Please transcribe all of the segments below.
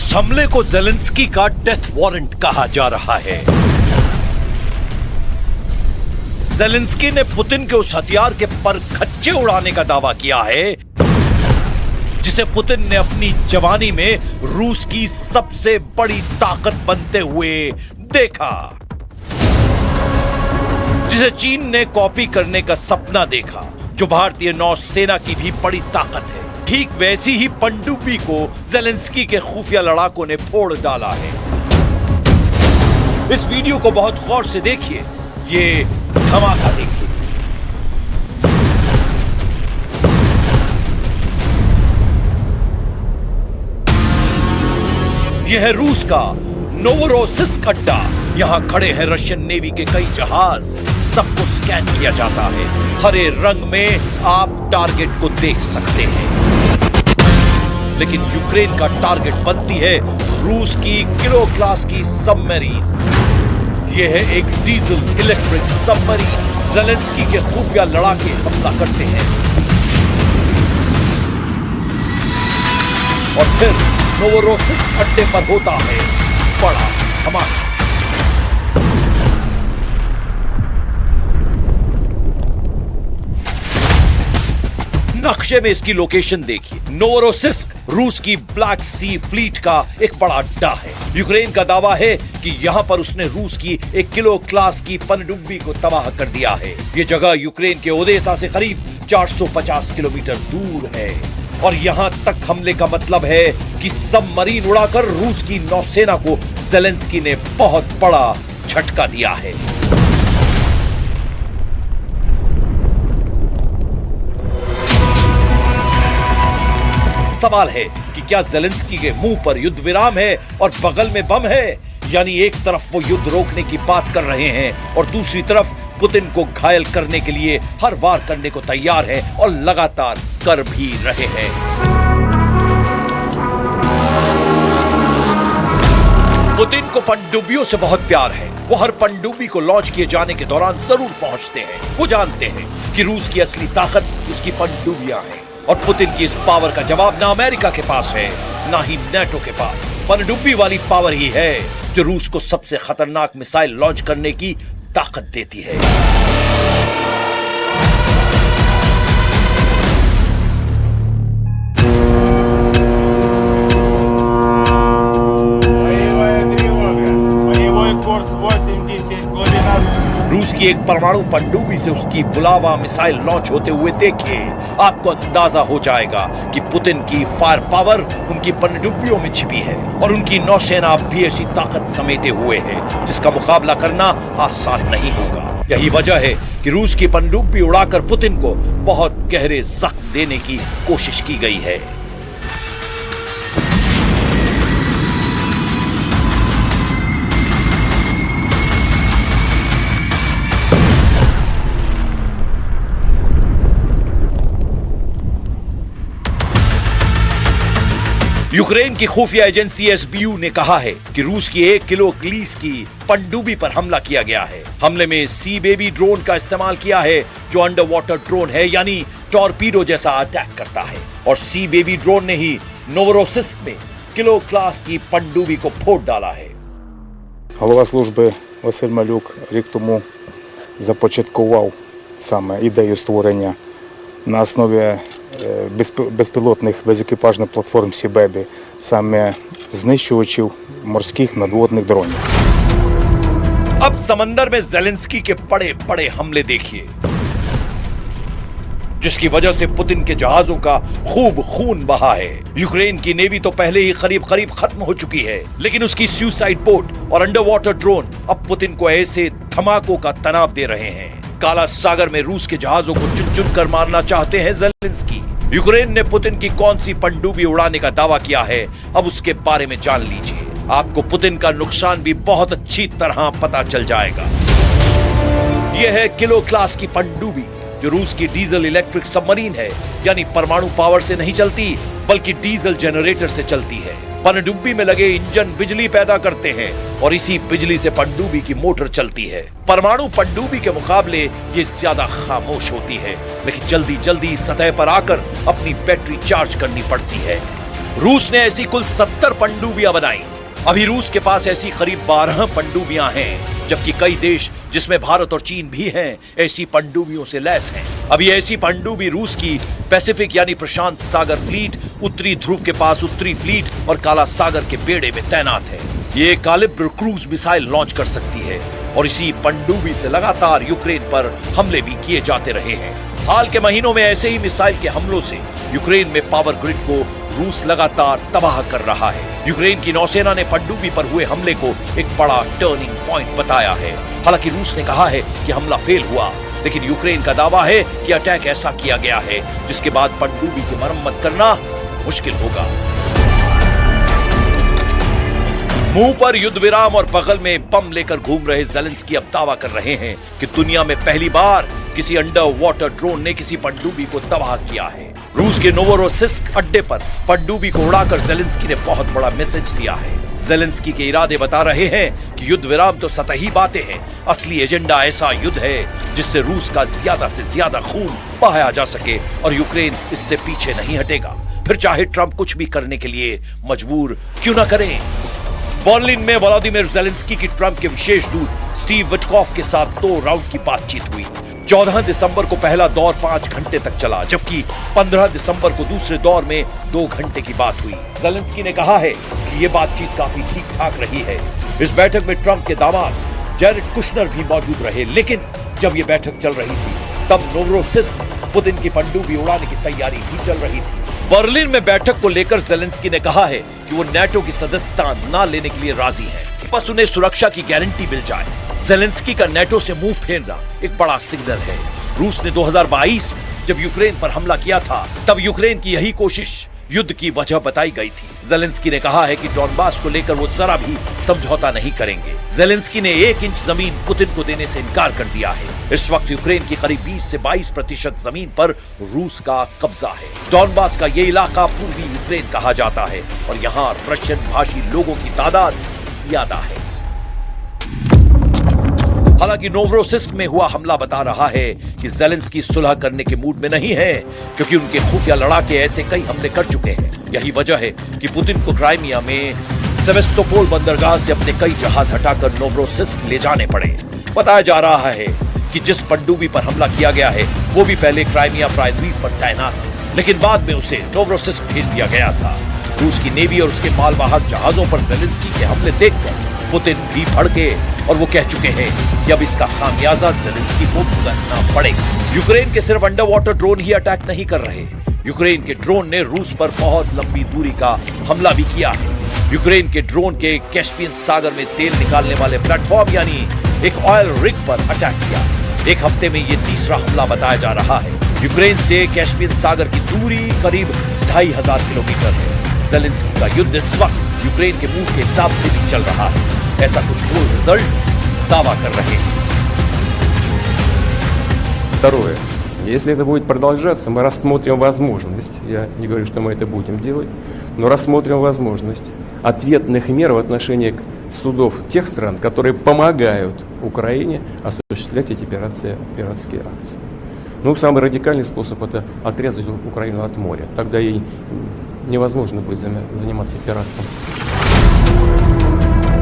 उस हमले को ज़ेलेंस्की का डेथ वारंट कहा जा रहा है। ज़ेलेंस्की ने पुतिन के उस हथियार के परखच्चे उड़ाने का दावा किया है जिसे पुतिन ने अपनी जवानी में रूस की सबसे बड़ी ताकत बनते हुए देखा, जिसे चीन ने कॉपी करने का सपना देखा, जो भारतीय नौसेना की भी बड़ी ताकत है। ठीक वैसी ही पनडुब्बी को ज़ेलेंस्की के खुफिया लड़ाकों ने फोड़ डाला है। इस वीडियो को बहुत गौर से देखिए, ये धमाका देखिए। यह है रूस का नोवरोसिस्क अड्डा। यहां खड़े हैं रशियन नेवी के कई जहाज। सबको स्कैन किया जाता है। हरे रंग में आप टारगेट को देख सकते हैं, लेकिन यूक्रेन का टारगेट बनती है रूस की किलो क्लास की सबमरीन। यह है एक डीजल इलेक्ट्रिक सबमरीन। ज़ेलेंस्की के खुफिया लड़ाके हमला करते हैं और फिर नोवरोसिस्क अड्डे पर होता है बड़ा धमाका। नक्शे में इसकी लोकेशन देखिए। नोवरोसिस्क रूस की ब्लैक सी फ्लीट का एक बड़ा अड्डा है। यूक्रेन का दावा है कि यहां पर उसने रूस की एक किलो क्लास की पनडुब्बी को तबाह कर दिया है। यह जगह यूक्रेन के ओदेसा से करीब 450 किलोमीटर दूर है और यहां तक हमले का मतलब है कि सबमरीन उड़ाकर रूस की नौसेना को ज़ेलेंस्की ने बहुत बड़ा झटका दिया है। सवाल है कि क्या ज़ेलेंस्की के मुंह पर युद्ध विराम है और बगल में बम है? यानी एक तरफ वो युद्ध रोकने की बात कर रहे हैं और दूसरी तरफ पुतिन को घायल करने के लिए हर वार करने को तैयार है और लगातार कर भी रहे हैं। पुतिन को पनडुब्बियों से बहुत प्यार है। वो हर पनडुब्बी को लॉन्च किए जाने के दौरान जरूर पहुंचते हैं। वो जानते हैं कि रूस की असली ताकत उसकी पनडुब्बियां हैं और पुतिन की इस पावर का जवाब ना अमेरिका के पास है ना ही नेटो के पास। पनडुब्बी वाली पावर ही है जो रूस को सबसे खतरनाक मिसाइल लॉन्च करने की ताकत देती है। रूस की एक परमाणु पनडुब्बी से उसकी बुलावा मिसाइल लॉन्च होते हुए देखिए, आपको अंदाजा हो जाएगा कि पुतिन की फायर पावर उनकी पनडुब्बियों में छिपी है और उनकी नौसेना भी ऐसी ताकत समेटे हुए है जिसका मुकाबला करना आसान नहीं होगा। यही वजह है कि रूस की पनडुब्बी उड़ाकर पुतिन को बहुत गहरे जख्म देने की कोशिश की गई है। यूक्रेन की खुफिया एजेंसी एसबीयू ने कहा है कि रूस की 1 किलो क्लीस की पनडुब्बी पर हमला किया गया है। हमले में सी बेबी ड्रोन का इस्तेमाल किया है जो अंडर वाटर ड्रोन है, यानी टॉर्पीडो जैसा अटैक करता है। और सी बेबी ड्रोन ने ही नोवरोसिस्क में किलो क्लास की पनडुब्बी को फोड़ डाला है। Голова служби Василь Малюк рік тому започаткував саме ідею створення на основі безпілотних безекіпажних платформ Сі-Бебі, саме знищувачів морських надводних дронів. अब समंदर में ज़ेलेंस्की के बड़े बड़े हमले देखिए, जिसकी वजह से पुतिन के जहाजों का खूब खून बहा है। यूक्रेन की नेवी तो पहले ही करीब करीब खत्म हो चुकी है, लेकिन उसकी सुसाइड बोट और अंडर वाटर ड्रोन अब पुतिन को ऐसे धमाकों का तनाव दे रहे हैं। काला सागर में रूस के जहाजों को चुन चुन कर मारना चाहते हैं ज़ेलेंस्की। यूक्रेन ने पुतिन की कौन सी पनडुब्बी उड़ाने का दावा किया है, अब उसके बारे में जान लीजिए। आपको पुतिन का नुकसान भी बहुत अच्छी तरह पता चल जाएगा। यह है किलो क्लास की पनडुब्बी जो रूस की डीजल इलेक्ट्रिक सबमरीन है, यानी परमाणु पावर से नहीं चलती बल्कि डीजल जनरेटर से चलती है। पनडुब्बी में लगे इंजन बिजली पैदा करते हैं और इसी बिजली से पनडुब्बी की मोटर चलती है। परमाणु पनडुब्बी के मुकाबले ये ज्यादा खामोश होती है, लेकिन जल्दी जल्दी सतह पर आकर अपनी बैटरी चार्ज करनी पड़ती है। रूस ने ऐसी कुल 70 पनडुब्बियां बनाई। अभी रूस के पास ऐसी करीब 12 पनडुब्बियां हैं, जबकि कई देश जिसमें भारत और चीन भी हैं ऐसी पनडुब्बियों से लैस हैं। अभी ऐसी पनडुब्बी रूस की पैसिफिक यानी प्रशांत सागर फ्लीट, उत्तरी ध्रुव के पास उत्तरी फ्लीट और काला सागर के बेड़े में तैनात है। ये कालिब्र क्रूज मिसाइल लॉन्च कर सकती है और इसी पनडुब्बी से लगातार यूक्रेन पर हमले भी किए जाते रहे हैं। हाल के महीनों में ऐसे ही मिसाइल के हमलों से यूक्रेन में पावर ग्रिड को रूस लगातार तबाह कर रहा है। यूक्रेन की नौसेना ने पनडुब्बी पर हुए हमले को एक बड़ा टर्निंग पॉइंट बताया है। हालांकि रूस ने कहा है कि हमला फेल हुआ, लेकिन यूक्रेन का दावा है कि अटैक ऐसा किया गया है जिसके बाद पनडुब्बी की मरम्मत करना मुश्किल होगा। मुंह पर युद्ध विराम और बगल में बम लेकर घूम रहे ज़ेलेंस्की अब दावा कर रहे हैं कि दुनिया में पहली बार किसी अंडर वाटर ड्रोन ने किसी पनडुब्बी को तबाह किया है। रूस के नोवोरोसिस्क अड्डे पर पनडुब्बी को उड़ाकर ज़ेलेंस्की ने बहुत बड़ा मैसेज दिया है। ज़ेलेंस्की के इरादे बता रहे हैं कि युद्ध विराम तो सतही बातें हैं, असली एजेंडा ऐसा युद्ध है जिससे रूस का ज्यादा से ज्यादा खून बहाया जा सके और यूक्रेन इससे पीछे नहीं हटेगा, फिर चाहे ट्रंप कुछ भी करने के लिए मजबूर क्यों ना करें। बर्लिन में व्लादिमीर ज़ेलेंस्की की ट्रंप के विशेष दूत स्टीव विटकॉफ के साथ 2 राउंड की बातचीत हुई। 14 दिसंबर को पहला दौर 5 घंटे तक चला, जबकि 15 दिसंबर को दूसरे दौर में 2 घंटे की बात हुई। ज़ेलेंस्की ने कहा है कि ये बातचीत काफी ठीक ठाक रही है। इस बैठक में ट्रंप के दामाद जैरेड कुशनर भी मौजूद रहे, लेकिन जब ये बैठक चल रही थी तब नोवरोसिस्क पुतिन की पनडुब्बी उड़ाने की तैयारी भी चल रही थी। बर्लिन में बैठक को लेकर ज़ेलेंस्की ने कहा है कि वो नाटो की सदस्यता न लेने के लिए राजी है, बस उन्हें सुरक्षा की गारंटी मिल जाए। ज़ेलेंस्की का नाटो से मुंह फेरना एक बड़ा सिग्नल है। रूस ने 2022 में जब यूक्रेन पर हमला किया था तब यूक्रेन की यही कोशिश युद्ध की वजह बताई गई थी। ज़ेलेंस्की ने कहा है कि डॉनबास को लेकर वो जरा भी समझौता नहीं करेंगे। ज़ेलेंस्की ने 1 इंच जमीन पुतिन को देने से इनकार कर दिया है। इस वक्त यूक्रेन की करीब 20 से 22% जमीन पर रूस का कब्जा है। डॉनबास का ये इलाका पूर्वी यूक्रेन कहा जाता है और यहाँ रशियन भाषी लोगों की तादाद ज्यादा है। हालांकि नोवरोसिस्क में हुआ हमला बता रहा है कि ज़ेलेंस्की सुलह करने के मूड में नहीं है, क्योंकि उनके खुफिया लड़ाके ऐसे कई हमले कर चुके हैं। यही वजह है कि पुतिन को क्राइमिया में सेवेस्तोपोल बंदरगाह से अपने कई जहाज हटाकर नोवरोसिस्क ले जाने पड़े। बताया जा रहा है कि जिस पनडुब्बी पर हमला किया गया है वो भी पहले क्राइमिया प्रायद्वीप पर तैनात थी, लेकिन बाद में उसे नोवरोसिस्क भेज दिया गया था। रूस की नेवी और उसके मालवाहक जहाजों पर ज़ेलेंस्की के हमले देखकर पुतिन भी भड़के और वो कह चुके हैं कि अब इसका खामियाजा ज़ेलेंस्की को भुगतना पड़ेगा। यूक्रेन के सिर्फ अंडर वाटर ड्रोन ही अटैक नहीं कर रहे, यूक्रेन के ड्रोन ने रूस पर बहुत लंबी दूरी का हमला भी किया है। यूक्रेन के ड्रोन के कैस्पियन सागर में तेल निकालने वाले प्लेटफॉर्म यानी एक ऑयल रिग पर अटैक किया। एक हफ्ते में ये तीसरा हमला बताया जा रहा है। यूक्रेन से कैस्पियन सागर की दूरी करीब 2500 किलोमीटर है। ज़ेलेंस्की का युद्ध इस वक्त यूक्रेन के मूड के हिसाब से भी चल रहा है, ऐसा कुछ गोल रिजल्ट दावा कर रहे हैं। Второе. Если это будет продолжаться, мы рассмотрим возможность, я не говорю, что мы это будем делать, но рассмотрим возможность ответных мер в отношении судов тех стран, которые помогают Украине осуществлять эти пиратские акции. Ну, самый радикальный способ – это отрезать Украину от моря. Тогда ей невозможно будет заниматься пиратством.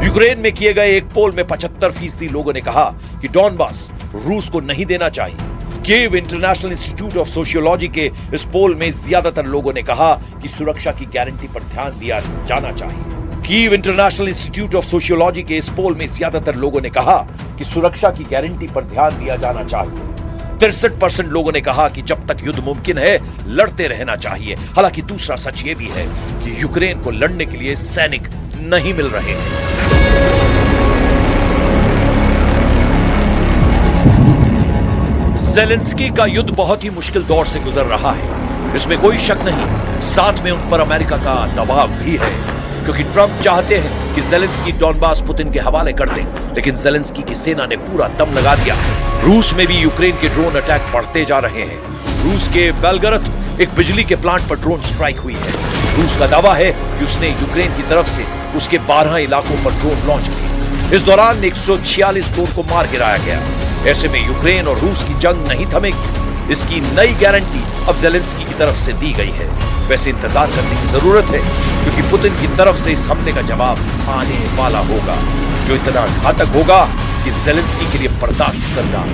यूक्रेन में किए गए एक पोल में 75% लोगों ने कहा कि डॉनबास रूस को नहीं देना चाहिए। Kyiv international institute of sociology के इस पोल में ज्यादातर लोगों ने कहा कि सुरक्षा की गारंटी पर ध्यान दिया जाना चाहिए। Kyiv international institute of sociology के इस पोल में ज्यादातर लोगों ने कहा कि सुरक्षा की गारंटी पर ध्यान दिया जाना चाहिए। 63% लोगों ने कहा कि जब तक युद्ध मुमकिन है लड़ते रहना चाहिए। हालांकि दूसरा सच ये भी है कि यूक्रेन को लड़ने के लिए सैनिक नहीं मिल रहे हैं। ज़ेलेंस्की का युद्ध बहुत ही मुश्किल दौर से गुजर रहा है, इसमें कोई शक नहीं। साथ में उन पर अमेरिका का दबाव भी है, क्योंकि ट्रंप चाहते हैं कि ज़ेलेंस्की डॉनबास पुतिन के हवाले कर दे, लेकिन ज़ेलेंस्की की सेना ने पूरा दम लगा दिया है। रूस में भी यूक्रेन के ड्रोन अटैक बढ़ते जा रहे हैं। रूस के बेलगरद एक बिजली के प्लांट पर ड्रोन स्ट्राइक हुई है। रूस का दावा है कि उसने यूक्रेन की तरफ से उसके 12 इलाकों पर ड्रोन लॉन्च किए। इस दौरान 146 ड्रोन को मार गिराया गया। ऐसे में यूक्रेन और रूस की जंग नहीं थमेगी, इसकी नई गारंटी अब ज़ेलेंस्की की तरफ से दी गई है। वैसे इंतजार करने की जरूरत है क्योंकि पुतिन की तरफ से इस हमले का जवाब आने वाला होगा, जो इतना घातक होगा कि ज़ेलेंस्की के लिए बर्दाश्त करना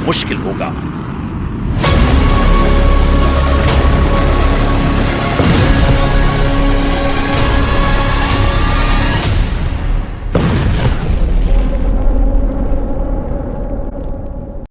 मुश्किल होगा।